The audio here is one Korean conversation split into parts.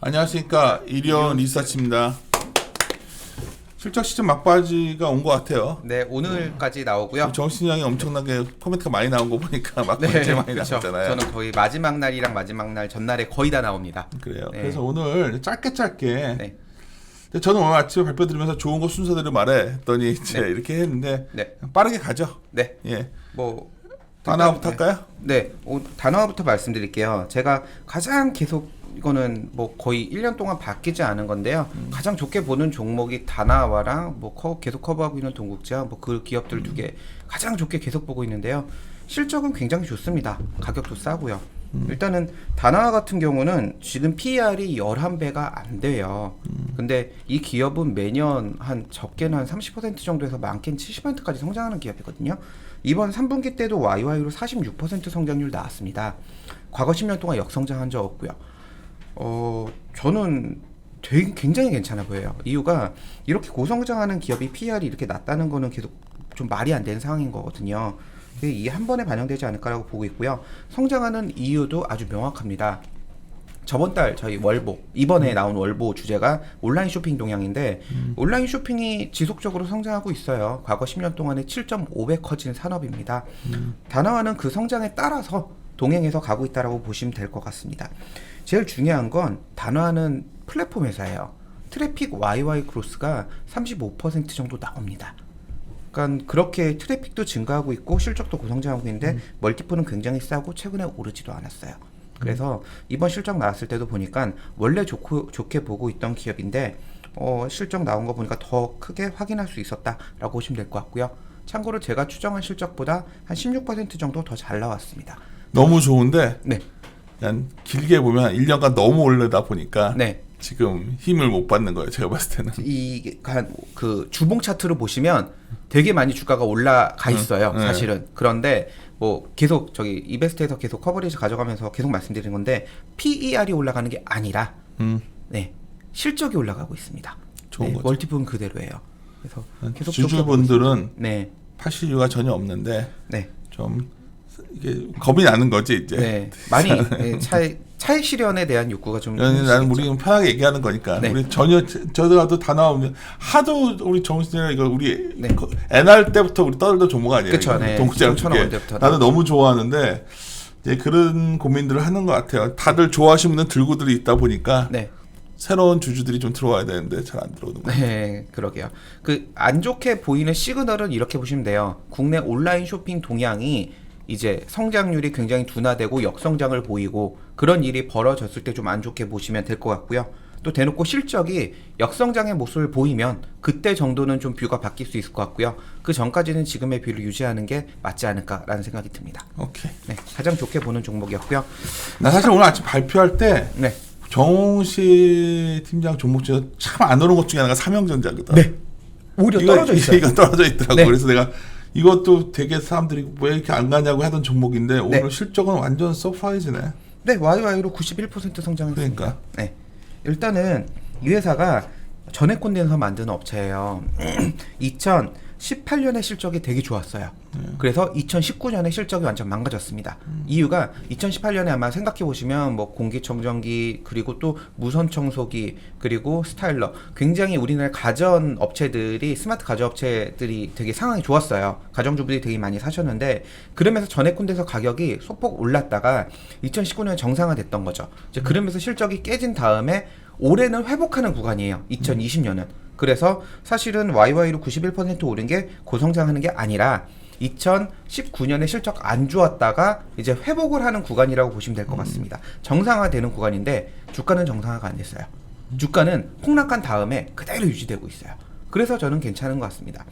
안녕하십니까. 이리온 리서치입니다. 실적 시즌 막바지가 온 것 같아요. 네, 오늘까지 나오고요. 정신이 형이 엄청나게 코멘트가 많이 나온 거 보니까 막바지 네, 제일 많이 그렇죠. 나왔잖아요. 저는 거의 마지막 날이랑 마지막 날 전날에 거의 다 나옵니다. 그래요. 네. 그래서 오늘 짧게 네. 근데 저는 오늘 아침에 발표 드리면서 좋은 거 순서대로 말했더니 이제 네. 이렇게 했는데 네. 빠르게 가죠. 네. 예. 뭐 하나부터 할까요? 네. 단어부터 말씀드릴게요. 제가 가장 계속 이거는 뭐 거의 1년 동안 바뀌지 않은 건데요. 가장 좋게 보는 종목이 다나와랑 뭐 계속 커버하고 있는 동국제와 뭐 그 기업들 두 개 가장 좋게 계속 보고 있는데요. 실적은 굉장히 좋습니다. 가격도 싸고요. 일단은 다나와 같은 경우는 지금 PER이 11배가 안 돼요. 근데 이 기업은 매년 한 적게는 한 30% 정도에서 많게는 70%까지 성장하는 기업이거든요. 이번 3분기 때도 YY로 46% 성장률 나왔습니다. 과거 10년 동안 역성장한 적 없고요. 저는 굉장히 괜찮아 보여요. 이유가 이렇게 고성장하는 기업이 PER이 이렇게 낮다는 거는 계속 좀 말이 안 되는 상황인 거거든요. 이 한 번에 반영되지 않을까라고 보고 있고요. 성장하는 이유도 아주 명확합니다. 저번 달 저희 월보 이번에 나온 월보 주제가 온라인 쇼핑 동향인데 온라인 쇼핑이 지속적으로 성장하고 있어요. 과거 10년 동안에 7.5배 커진 산업입니다. 다나와는 그 성장에 따라서 동행해서 가고 있다라고 보시면 될 것 같습니다. 제일 중요한 건 다나와는 플랫폼 회사예요. 트래픽 YY 크로스가 35% 정도 나옵니다. 그러니까 그렇게 트래픽도 증가하고 있고 실적도 고성장하고 있는데 멀티플은 굉장히 싸고 최근에 오르지도 않았어요. 그래서 이번 실적 나왔을 때도 보니까 원래 좋게 보고 있던 기업인데 실적 나온 거 보니까 더 크게 확인할 수 있었다라고 보시면 될 것 같고요. 참고로 제가 추정한 실적보다 한 16% 정도 더 잘 나왔습니다. 너무 좋은데 네. 그냥 길게 보면 1년간 너무 오르다 보니까 네. 지금 힘을 못 받는 거예요. 제가 봤을 때는. 그 주봉 차트로 보시면 되게 많이 주가가 올라가 있어요. 사실은. 그런데 뭐 계속 저기 이베스트에서 계속 커버리지 가져가면서 계속 말씀드리는 건데 PER이 올라가는 게 아니라 네. 실적이 올라가고 있습니다. 좋은 네, 거죠. 멀티플은 그대로예요. 그래서 계속 주주분들은 네. 파실 이유가 전혀 없는데 네. 좀 이게 겁이 나는 거지 이제. 네. 많이 네, 차익 실현에 대한 욕구가 좀 나는 우리 편하게 얘기하는 거니까. 네. 우리 전혀 저도 다 나오면 하도 우리 정신이랑 이거 우리 네. NR 때부터 우리 떠들던 종목 아니에요. 그쵸, 네. 동국제랑 천원 두개. 때부터. 나는 너무 좋아하는데 이제 그런 고민들을 하는 것 같아요. 다들 좋아하시는 분들 들고들이 있다 보니까 네. 새로운 주주들이 좀 들어와야 되는데 잘 안 들어오는 거예요. 네, 그러게요. 그 안 좋게 보이는 시그널은 이렇게 보시면 돼요. 국내 온라인 쇼핑 동향이 이제 성장률이 굉장히 둔화되고 역성장을 보이고 그런 일이 벌어졌을 때 좀 안 좋게 보시면 될 것 같고요. 또 대놓고 실적이 역성장의 모습을 보이면 그때 정도는 좀 뷰가 바뀔 수 있을 것 같고요. 그 전까지는 지금의 뷰를 유지하는 게 맞지 않을까라는 생각이 듭니다. 오케이. 네, 가장 좋게 보는 종목이었고요. 나 사실 오늘 아침 발표할 때 네, 정홍식 팀장 종목 중에 참 안 오른 것 중에 하나가 삼형전자거든. 네, 오히려 떨어져 있어요. 이거 떨어져 있더라고. 네. 그래서 내가 이것도 되게 사람들이 왜 이렇게 안 가냐고 하던 종목인데 오늘 네. 실적은 완전 서프라이즈네. 네, YY로 91% 성장했습니다. 그러니까. 네, 일단은 이 회사가 전해 콘덴서 만드는 업체예요. 2018년에 실적이 되게 좋았어요. 그래서 2019년에 실적이 완전 망가졌습니다. 이유가 2018년에 아마 생각해 보시면 뭐 공기청정기 그리고 또 무선 청소기 그리고 스타일러 굉장히 우리나라 가전 업체들이 스마트 가전 업체들이 되게 상황이 좋았어요. 가정주부들이 되게 많이 사셨는데 그러면서 전해 콘덴서 가격이 소폭 올랐다가 2019년에 정상화됐던 거죠. 이제 그러면서 실적이 깨진 다음에 올해는 회복하는 구간이에요. 2020년은. 그래서 사실은 YY로 91% 오른 게 고성장하는 게 아니라 2019년에 실적 안 좋았다가 이제 회복을 하는 구간이라고 보시면 될 것 같습니다. 정상화되는 구간인데 주가는 정상화가 안 됐어요. 주가는 폭락한 다음에 그대로 유지되고 있어요. 그래서 저는 괜찮은 것 같습니다.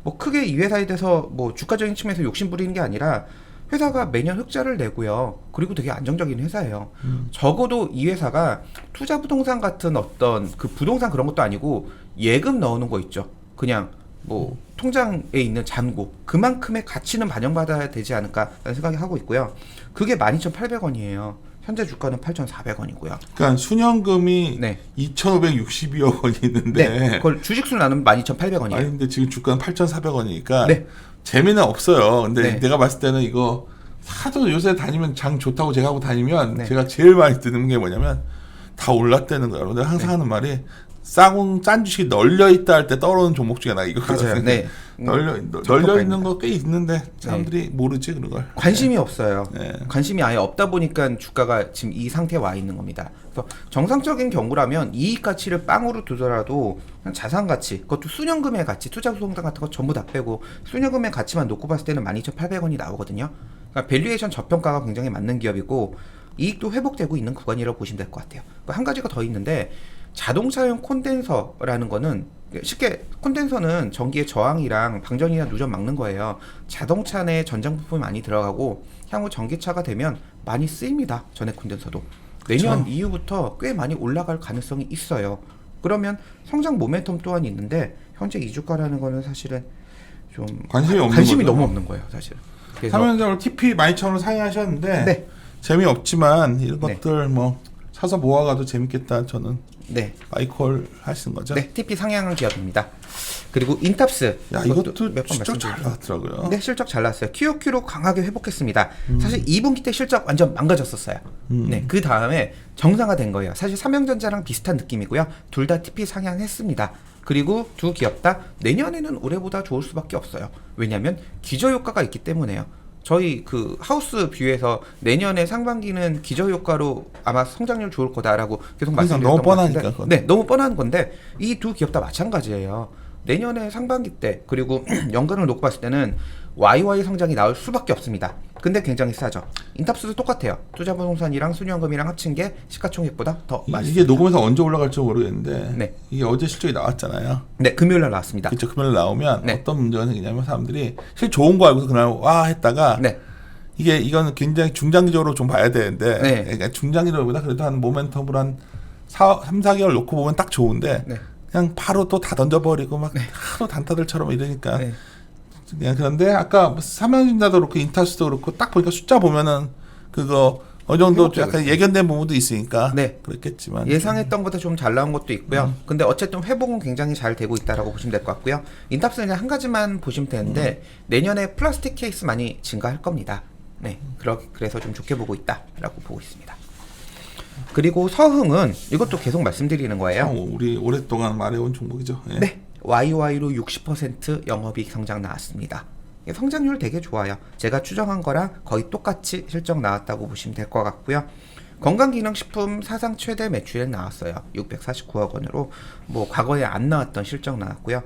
뭐 크게 이 회사에 대해서 뭐 주가적인 측면에서 욕심 부리는 게 아니라 회사가 매년 흑자를 내고요. 그리고 되게 안정적인 회사예요. 적어도 이 회사가 투자 부동산 같은 어떤 그 부동산 그런 것도 아니고 예금 넣어놓은 거 있죠. 그냥 뭐 통장에 있는 잔고 그만큼의 가치는 반영받아야 되지 않을까라는 생각이 하고 있고요. 그게 12,800원이에요. 현재 주가는 8,400원이고요. 그러니까 순연금이 네. 2,562억 원이 있는데 네. 그걸 주식수 나누면 12,800원이에요. 아니 근데 지금 주가는 8,400원이니까 네. 재미는 없어요. 근데 네. 내가 봤을 때는 이거 하도 요새 다니면 장 좋다고 제가 하고 다니면 네. 제가 제일 많이 듣는 게 뭐냐면 다 올랐다는 거야. 내가 항상 하는 말이 싼 주식이 널려 있다 할 때 떠오르는 종목 중에 나 이거거든. 맞아요. 네. 널려 있는 거 꽤 있는데 사람들이 모르지 그런 걸. 관심이 없어요. 네. 관심이 아예 없다 보니까 주가가 지금 이 상태에 와 있는 겁니다. 그래서 정상적인 경우라면 이익 가치를 빵으로 두더라도 그냥 자산 가치, 그것도 수년금의 가치, 투자 수송장 같은 거 전부 다 빼고 수년금의 가치만 놓고 봤을 때는 12,800원이 나오거든요. 그러니까 밸류에이션 저평가가 굉장히 맞는 기업이고 이익도 회복되고 있는 구간이라고 보시면 될 것 같아요. 한 가지가 더 있는데 자동차용 콘덴서라는 거는 쉽게 콘덴서는 전기의 저항이랑 방전이나 누전 막는 거예요. 자동차 내 전장 부품이 많이 들어가고 향후 전기차가 되면 많이 쓰입니다. 전액 콘덴서도 내년 그쵸. 이후부터 꽤 많이 올라갈 가능성이 있어요. 그러면 성장 모멘텀 또한 있는데 현재 이 주가라는 거는 사실은 좀 관심이 너무 없는 거예요, 사실. 그래서 삼연장으로 TP 12,000원 상회하셨는데 네. 재미없지만 이런 네. 것들 뭐 사서 모아가도 재밌겠다. 저는 네. 마이콜 하시는 거죠? 네, TP 상향한 기업입니다. 그리고 인탑스. 야 이것도 실적 잘 나왔더라고요. 네, 실적 잘 나왔어요. QOQ로 강하게 회복했습니다. 사실 2분기 때 실적 완전 망가졌었어요. 네, 그 다음에 정상화된 거예요. 사실 삼성전자랑 비슷한 느낌이고요. 둘 다 TP 상향했습니다. 그리고 두 기업 다 내년에는 올해보다 좋을 수밖에 없어요. 왜냐하면 기저효과가 있기 때문에요. 저희 그 하우스 뷰에서 내년에 상반기는 기저효과로 아마 성장률 좋을 거다라고 계속 말씀드렸던 너무 것 같은데, 뻔하니까 그건. 네, 너무 뻔한 건데 이 두 기업 다 마찬가지예요. 내년에 상반기 때 그리고 연간을 놓고 봤을 때는 YY 성장이 나올 수밖에 없습니다. 근데 굉장히 싸죠. 인탑스도 똑같아요. 투자부동산이랑 순위연금이랑 합친 게 시가총액보다 더 많습니다. 이게 녹음해서 언제 올라갈지 모르겠는데 네. 이게 어제 실적이 나왔잖아요. 네, 금요일날 나왔습니다. 그쵸, 금요일 나오면 네. 어떤 문제가 생기냐면 사람들이 실제 좋은 거 알고서 그날 와 했다가 네, 이거는 굉장히 중장기적으로 좀 봐야 되는데 네. 그러니까 중장기적으로보다 그래도 한 모멘텀으로 한 3, 4개월 놓고 보면 딱 좋은데 네. 그냥 바로 또 다 던져버리고 막 하도 단타들처럼 이러니까 네. 그냥 그런데 아까 삼성전자도 그렇고 인타스도 그렇고 딱 보니까 숫자 보면은 그거 어느 정도 회복되고 약간 예견된 부분도 있으니까 네. 그렇겠지만 예상했던 것보다 좀 잘 나온 것도 있고요. 근데 어쨌든 회복은 굉장히 잘 되고 있다라고 보시면 될 것 같고요. 인탑스는 한 가지만 보시면 되는데 내년에 플라스틱 케이스 많이 증가할 겁니다. 네, 그래서 좀 좋게 보고 있다라고 보고 있습니다. 그리고 서흥은 이것도 계속 말씀드리는 거예요. 우리 오랫동안 말해온 종목이죠. 예. 네, YY로 60% 영업이익 성장 나왔습니다. 성장률 되게 좋아요. 제가 추정한 거랑 거의 똑같이 실적 나왔다고 보시면 될 것 같고요. 건강기능식품 사상 최대 매출액 나왔어요. 649억 원으로 뭐 과거에 안 나왔던 실적 나왔고요.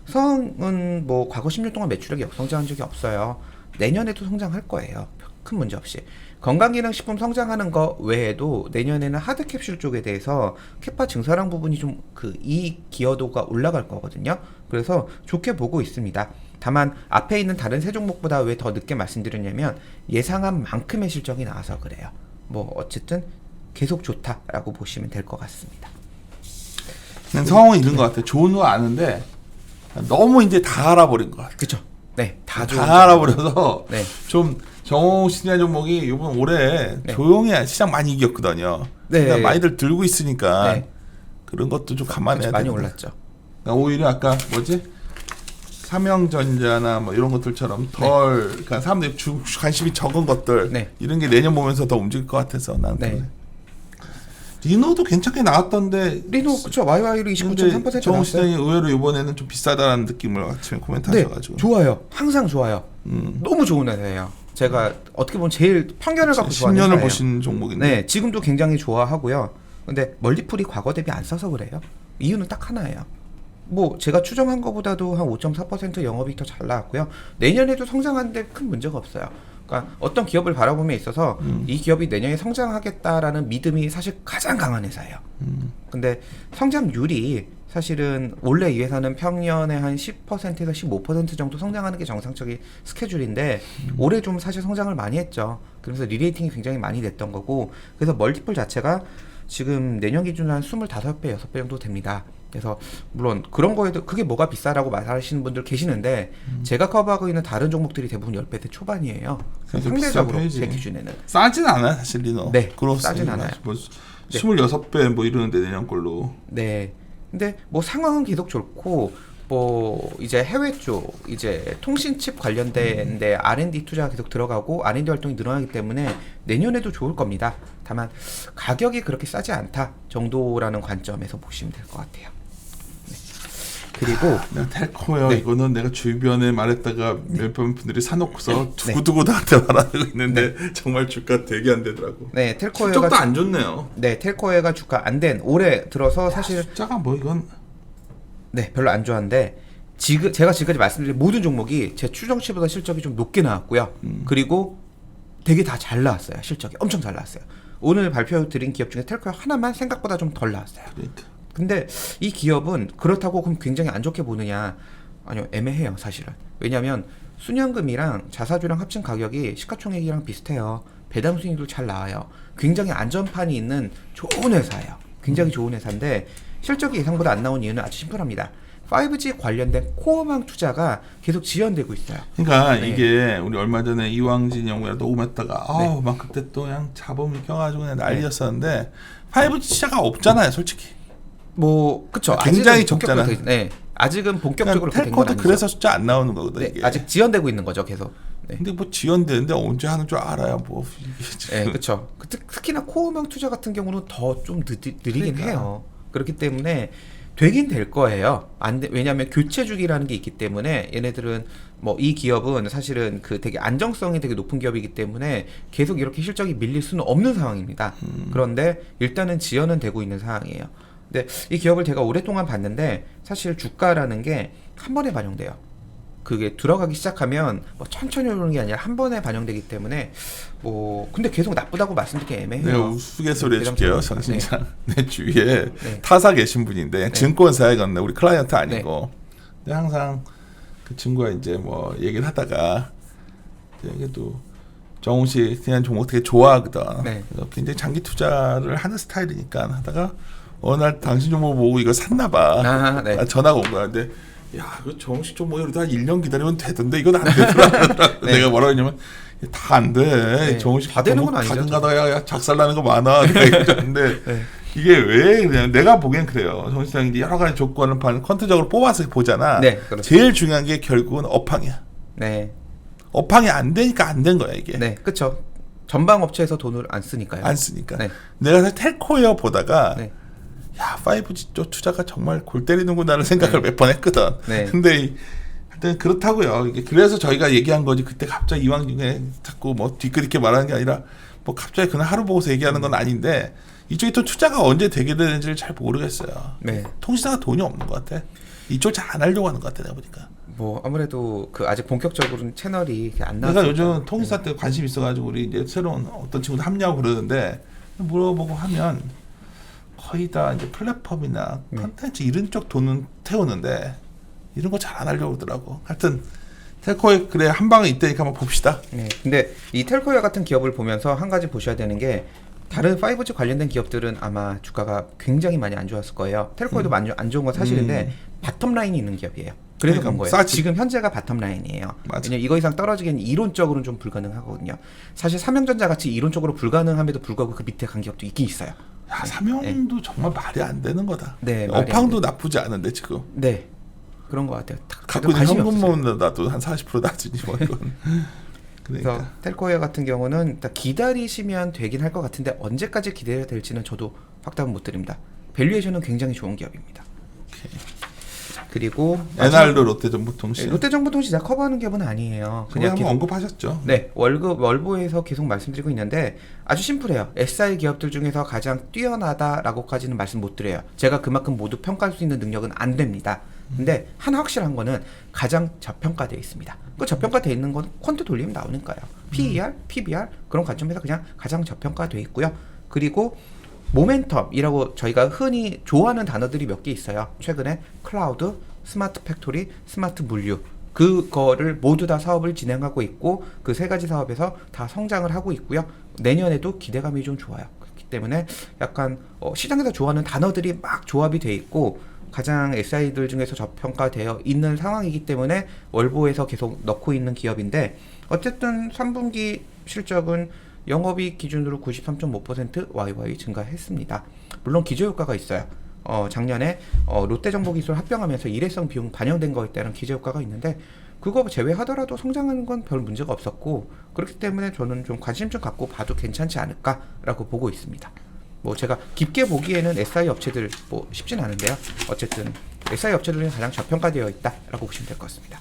서흥은 뭐 과거 10년 동안 매출액이 역성장한 적이 없어요. 내년에도 성장할 거예요. 큰 문제 없이. 건강기능식품 성장하는 거 외에도 내년에는 하드캡슐 쪽에 대해서 캐파 증설한 부분이 좀 그 이익 기여도가 올라갈 거거든요. 그래서 좋게 보고 있습니다. 다만 앞에 있는 다른 세 종목보다 왜 더 늦게 말씀드렸냐면 예상한 만큼의 실적이 나와서 그래요. 뭐 어쨌든 계속 좋다라고 보시면 될 것 같습니다. 그냥 상황은 이런 것 같아요. 좋은 거 아는데 너무 이제 다 알아버린 것 같아요. 그렇죠. 네, 다 알아버려서 네. 좀 정호 시니어 종목이 이번 올해 네. 조용히 시장 많이 이겼거든요. 네. 그러니까 많이들 들고 있으니까 네. 그런 것도 좀 감안해야 많이 되는 올랐죠. 그러니까 오히려 아까 뭐지? 삼형전자나 뭐 이런 것들처럼 덜 그러니까 사람들이 관심이 적은 것들 네. 이런 게 내년 보면서 더 움직일 것 같아서 난 네. 그래. 리노도 괜찮게 나왔던데 리노 그쵸 YY로 29.3% 정호 나왔어요. 시장이 의외로 이번에는 좀 비싸다라는 느낌을 아침에 코멘트 네, 하셔가지고 좋아요. 항상 좋아요. 너무 좋은 회사예요. 제가 어떻게 보면 제일 편견을 갖고 좋아하는 10년을 회사예요. 보신 종목인데 네, 지금도 굉장히 좋아하고요. 근데 멀티플이 과거 대비 안 써서 그래요. 이유는 딱 하나예요. 뭐 제가 추정한 것보다도 한 5.4% 영업이익 더 잘 나왔고요. 내년에도 성장하는데 큰 문제가 없어요. 그러니까 어떤 기업을 바라봄에 있어서 이 기업이 내년에 성장하겠다라는 믿음이 사실 가장 강한 회사예요. 근데 성장률이 사실은 원래 이 회사는 평년에 한 10%에서 15% 정도 성장하는 게 정상적인 스케줄인데 올해 좀 사실 성장을 많이 했죠. 그래서 리레이팅이 굉장히 많이 됐던 거고 그래서 멀티플 자체가 지금 내년 기준으로 한 25배, 6배 정도 됩니다. 그래서 물론 그런 거에도 그게 뭐가 비싸라고 말하시는 분들 계시는데 제가 커버하고 있는 다른 종목들이 대부분 10배대 초반이에요. 상대적으로 제 기준에는 싸진 않아요 사실 리노. 네, 그로스 싸진 않아요. 뭐 네. 26배 뭐 이러는데 내년 걸로. 네. 근데 뭐 상황은 계속 좋고 뭐 이제 해외 쪽 이제 통신칩 관련된 데 R&D 투자가 계속 들어가고 R&D 활동이 늘어나기 때문에 내년에도 좋을 겁니다. 다만 가격이 그렇게 싸지 않다 정도라는 관점에서 보시면 될 것 같아요. 네. 그리고 내가 텔코요. 네. 이거는 내가 주변에 말했다가 몇번 분들이 사놓고서 네. 두고두고 나한테 말하고 있는데 정말 주가 되게 안 되더라고. 네, 텔코에가 실적도 안 좋네요. 네, 텔코에가 주가 안 된 올해 들어서 사실 숫자가 뭐 이건 네, 별로 안 좋아하는데 제가 지금까지 말씀드린 모든 종목이 제 추정치보다 실적이 좀 높게 나왔고요. 그리고 되게 다 잘 나왔어요. 실적이 엄청 잘 나왔어요. 오늘 발표 드린 기업 중에 텔코 하나만 생각보다 좀 덜 나왔어요. 그러니까. 근데 이 기업은 그렇다고 그럼 굉장히 안 좋게 보느냐? 아니요, 애매해요, 사실은. 왜냐하면 순연금이랑 자사주랑 합친 가격이 시가총액이랑 비슷해요. 배당 수익도 잘 나와요. 굉장히 안전판이 있는 좋은 회사예요. 굉장히 좋은 회사인데 실적이 예상보다 안 나온 이유는 아주 심플합니다. 5G 관련된 코어망 투자가 계속 지연되고 있어요. 그러니까 네. 이게 우리 얼마 전에 이왕진 연구에 녹음했다가 아우 막 그때 또 그냥 자본이 껴가지고 그냥 난리였었는데 5G 시장가 없잖아요, 솔직히. 뭐 그쵸. 굉장히 아직은 적잖아. 네, 아직은 본격적으로 그렇게 된건 텔코도 아니죠. 그래서 숫자 안 나오는 거거든. 네, 이게. 아직 지연되고 있는 거죠, 계속. 네. 근데 뭐 지연되는데 언제 하는 줄 알아야 뭐 이게 지금. 네, 그렇죠. 특히나 코어망 투자 같은 경우는 더 좀 느리긴 그러니까. 해요. 그렇기 때문에 되긴 될 거예요. 왜냐하면 교체 주기라는 게 있기 때문에 얘네들은 뭐 이 기업은 사실은 그 되게 안정성이 되게 높은 기업이기 때문에 계속 이렇게 실적이 밀릴 수는 없는 상황입니다. 그런데 일단은 지연은 되고 있는 상황이에요. 근데 이 기업을 제가 오랫동안 봤는데 사실 주가라는 게 한 번에 반영돼요. 그게 들어가기 시작하면 뭐 천천히 오르는 게 아니라 한 번에 반영되기 때문에 뭐 근데 계속 나쁘다고 말씀드리기 애매해요. 내가 우스갯소리 해줄게요. 전 네. 진짜 내 주위에 네. 타사 계신 분인데 네. 증권사에 갔네. 우리 클라이언트 아니고. 근데 항상 그 친구가 이제 뭐 얘기를 하다가 이게 또 정우 씨 그냥 종목 되게 좋아하거든. 네. 그래서 굉장히 장기 투자를 하는 스타일이니까 하다가 어느 날 당신 종목 보고 이거 샀나 봐. 네. 전화가 온 거야. 근데 야, 그 정식 종목 이러다 한 1년 기다리면 되던데 이건 안 되더라. 네. 내가 뭐라고 했냐면 다 안 돼. 네. 정식 다 되는 건 아니죠. 가끔 가다가 작살나는 거 많아. 내가 얘기했는데 네. 이게 왜 그냥 내가 보기엔 그래요. 정시장이 이제 여러 가지 조건을 컨트적으로 뽑아서 보잖아. 네, 그렇죠. 제일 중요한 게 결국은 업황이야. 네. 업황이 안 되니까 안 된 거야 이게. 네, 그렇죠. 전방 업체에서 돈을 안 쓰니까요. 안 쓰니까. 네. 내가 사실 텔코웨어 보다가 네. 야 5G 쪽 투자가 정말 골 때리는구나를 생각을 몇 번 했거든. 네. 근데 하여튼 그렇다고요. 이게 그래서 저희가 얘기한 거지. 그때 갑자기 이왕중에 자꾸 뭐 뒤끝있게 말하는 게 아니라 뭐 갑자기 그날 하루 보고서 얘기하는 건 아닌데 이쪽이 또 투자가 언제 되게 되는지를 잘 모르겠어요. 네. 통신사가 돈이 없는 것 같아. 이쪽 잘 안 하려고 하는 것 같아 내가 보니까. 뭐 아무래도 그 아직 본격적으로는 채널이 안 나왔어요. 내가 요즘 통신사 때 관심 있어가지고 우리 이제 새로운 어떤 친구들 합류하고 그러는데 물어보고 하면 거의 다 이제 플랫폼이나 네. 컨텐츠 이런 쪽 돈은 태우는데 이런 거 잘 안 하려고 그러더라고. 하여튼 텔코에 그래 한 방에 있다니까 한번 봅시다. 네. 근데 이 텔코웨어 같은 기업을 보면서 한 가지 보셔야 되는 게 다른 5G 관련된 기업들은 아마 주가가 굉장히 많이 안 좋았을 거예요. 텔코에도 많이 안 좋은 건 사실인데 바텀 라인이 있는 기업이에요. 그래서 그러니까 그런 거예요. 싸지. 지금 현재가 바텀 라인이에요. 맞아. 왜냐면 이거 이상 떨어지기는 이론적으로는 좀 불가능하거든요. 사실 삼성전자 같이 이론적으로 불가능함에도 불구하고 그 밑에 간 기업도 있긴 있어요. 야 삼형도 정말 말이 안 되는 거다. 네, 말이 안 업황도 나쁘지 않은데 지금. 네. 그런 것 같아요. 갖고 있는 관심이 현금 없으세요. 모으는 나도 한 40% 낮으니 뭐 이건. 그래서 그러니까. 텔코웨어 같은 경우는 일단 기다리시면 되긴 할 것 같은데 언제까지 기다려야 될지는 저도 확답은 못 드립니다. 밸류에이션은 굉장히 좋은 기업입니다. 오케이. 그리고 NR도 롯데정보통신. 롯데정보통신 제가 커버하는 기업은 아니에요. 그냥 한번 계속 언급하셨죠. 네, 월보에서 계속 말씀드리고 있는데 아주 심플해요. SI 기업들 중에서 가장 뛰어나다라고까지는 말씀 못 드려요. 제가 그만큼 모두 평가할 수 있는 능력은 안 됩니다. 근데 하나 확실한 거는 가장 저평가되어 있습니다. 그 저평가되어 있는 건 퀀트 돌리면 나오니까요. PER, PBR 그런 관점에서 그냥 가장 저평가되어 있고요. 그리고 모멘텀이라고 저희가 흔히 좋아하는 단어들이 몇 개 있어요. 최근에 클라우드, 스마트 팩토리, 스마트 물류 그거를 모두 다 사업을 진행하고 있고 그 세 가지 사업에서 다 성장을 하고 있고요. 내년에도 기대감이 좀 좋아요. 그렇기 때문에 약간 시장에서 좋아하는 단어들이 막 조합이 돼 있고 가장 SI들 중에서 저평가되어 있는 상황이기 때문에 월보에서 계속 넣고 있는 기업인데 어쨌든 3분기 실적은 영업이익 기준으로 93.5% YY 증가했습니다. 물론 기저효과가 있어요. 작년에 롯데정보기술 합병하면서 일회성 비용 반영된 거에 따른 기저 효과가 있는데 그거 제외하더라도 성장하는 건 별 문제가 없었고 그렇기 때문에 저는 좀 관심 좀 갖고 봐도 괜찮지 않을까라고 보고 있습니다. 뭐 제가 깊게 보기에는 SI 업체들 뭐 쉽진 않은데요. 어쨌든 SI 업체들은 가장 저평가되어 있다라고 보시면 될 것 같습니다.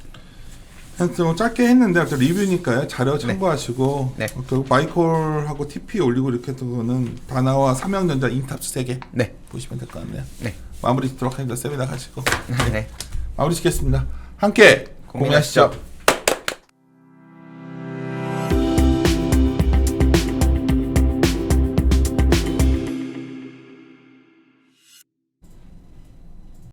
좀 짧게 했는데 아까 리뷰니까요. 자료 참고하시고 네. 결국 마이콜하고 TP 올리고 이렇게 했던 거는 다나와 삼성전자 인탑스 3개 네. 보시면 될 것 같네요. 네. 마무리 짓도록 하겠습니다. 세미나 가시고 네. 마무리 짓겠습니다. 함께 고민하시죠. 고민하시죠.